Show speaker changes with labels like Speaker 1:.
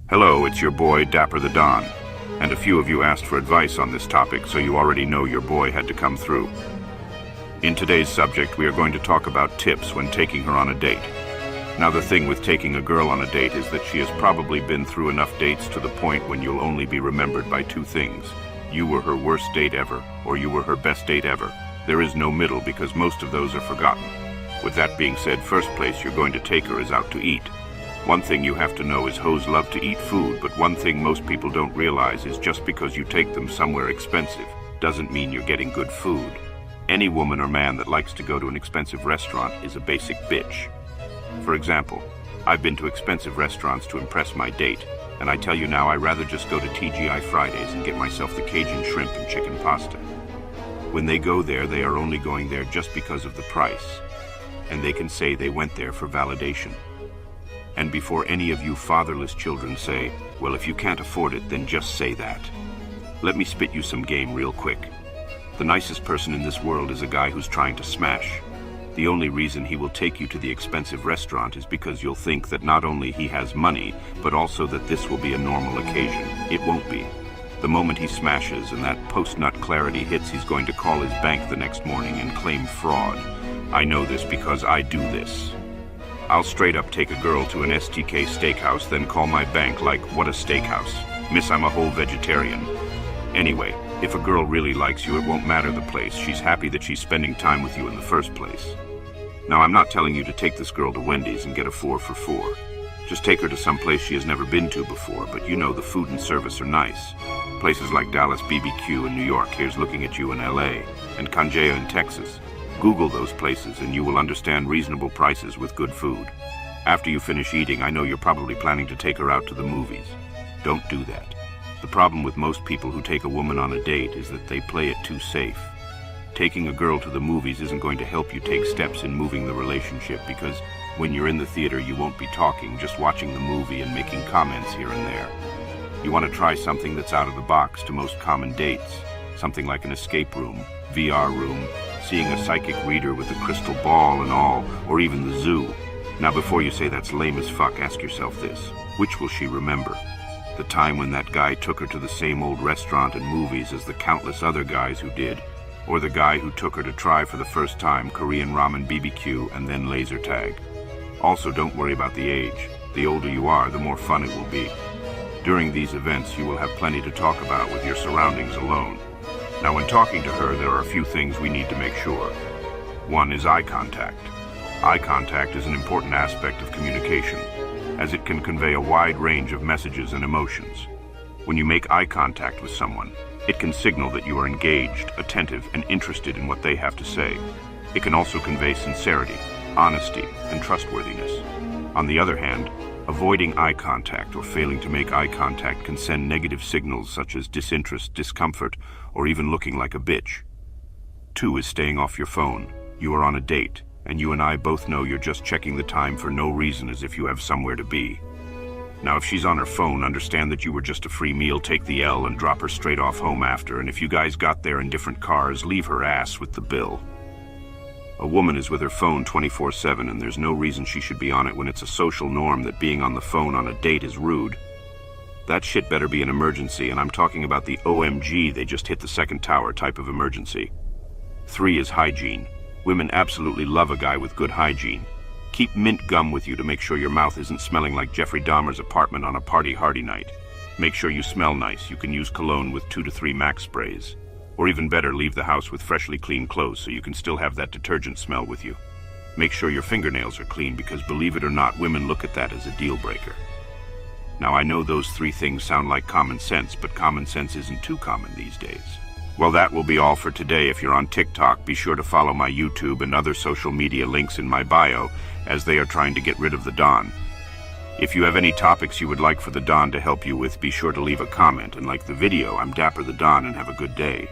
Speaker 1: Hello, it's your boy, Dapper the Don. And a few of you asked for advice on this topic, so you already know your boy had to come through. In today's subject, we are going to talk about tips when taking her on a date. Now, the thing with taking a girl on a date is that she has probably been through enough dates to the point when you'll only be remembered by two things. You were her worst date ever, or you were her best date ever. There is no middle because most of those are forgotten. With that being said, first place you're going to take her is out to eat. One thing you have to know is hoes love to eat food, but one thing most people don't realize is just because you take them somewhere expensive doesn't mean you're getting good food. Any woman or man that likes to go to an expensive restaurant is a basic bitch. For example, I've been to expensive restaurants to impress my date, and I tell you now I'd rather just go to TGI Fridays and get myself the Cajun shrimp and chicken pasta. When they go there, they are only going there just because of the price, and they can say they went there for validation. And before any of you fatherless children say, well, if you can't afford it, then just say that. Let me spit you some game real quick. The nicest person in this world is a guy who's trying to smash. The only reason he will take you to the expensive restaurant is because you'll think that not only he has money, but also that this will be a normal occasion. It won't be. The moment he smashes and that post-nut clarity hits, he's going to call his bank the next morning and claim fraud. I know this because I do this. I'll straight up take a girl to an STK steakhouse, then call my bank like, what a steakhouse? Miss, I'm a whole vegetarian. Anyway, if a girl really likes you, it won't matter the place. She's happy that she's spending time with you in the first place. Now, I'm not telling you to take this girl to Wendy's and get a 4 for $4. Just take her to some place she has never been to before, but you know the food and service are nice. Places like Dallas BBQ in New York, Here's Looking at You in LA, and Conjea in Texas. Google those places and you will understand reasonable prices with good food. After you finish eating, I know you're probably planning to take her out to the movies. Don't do that. The problem with most people who take a woman on a date is that they play it too safe. Taking a girl to the movies isn't going to help you take steps in moving the relationship because when you're in the theater, you won't be talking, just watching the movie and making comments here and there. You want to try something that's out of the box to most common dates. Something like an escape room, VR room, seeing a psychic reader with a crystal ball and all, or even the zoo. Now before you say that's lame as fuck, ask yourself this. Which will she remember? The time when that guy took her to the same old restaurant and movies as the countless other guys who did? Or the guy who took her to try for the first time Korean ramen BBQ and then laser tag? Also, don't worry about the age. The older you are, the more fun it will be. During these events, you will have plenty to talk about with your surroundings alone. Now, when talking to her, there are a few things we need to make sure. One is eye contact. Eye contact is an important aspect of communication, as it can convey a wide range of messages and emotions. When you make eye contact with someone, it can signal that you are engaged, attentive, and interested in what they have to say. It can also convey sincerity, honesty, and trustworthiness. On the other hand, avoiding eye contact or failing to make eye contact can send negative signals such as disinterest, discomfort, or even looking like a bitch. 2 is staying off your phone. You are on a date, and you and I both know you're just checking the time for no reason as if you have somewhere to be. Now, if she's on her phone, understand that you were just a free meal, take the L and drop her straight off home after, and if you guys got there in different cars, leave her ass with the bill. A woman is with her phone 24/7, and there's no reason she should be on it when it's a social norm that being on the phone on a date is rude. That shit better be an emergency, and I'm talking about the OMG, they just hit the second tower type of emergency. 3 is hygiene. Women absolutely love a guy with good hygiene. Keep mint gum with you to make sure your mouth isn't smelling like Jeffrey Dahmer's apartment on a party-hardy night. Make sure you smell nice. You can use cologne with 2 to 3 Max sprays. Or even better, leave the house with freshly clean clothes so you can still have that detergent smell with you. Make sure your fingernails are clean because, believe it or not, women look at that as a deal breaker. Now, I know those 3 things sound like common sense, but common sense isn't too common these days. Well, that will be all for today. If you're on TikTok, be sure to follow my YouTube and other social media links in my bio, as they are trying to get rid of the Don. If you have any topics you would like for the Don to help you with, be sure to leave a comment and like the video. I'm Dapper the Don, and have a good day.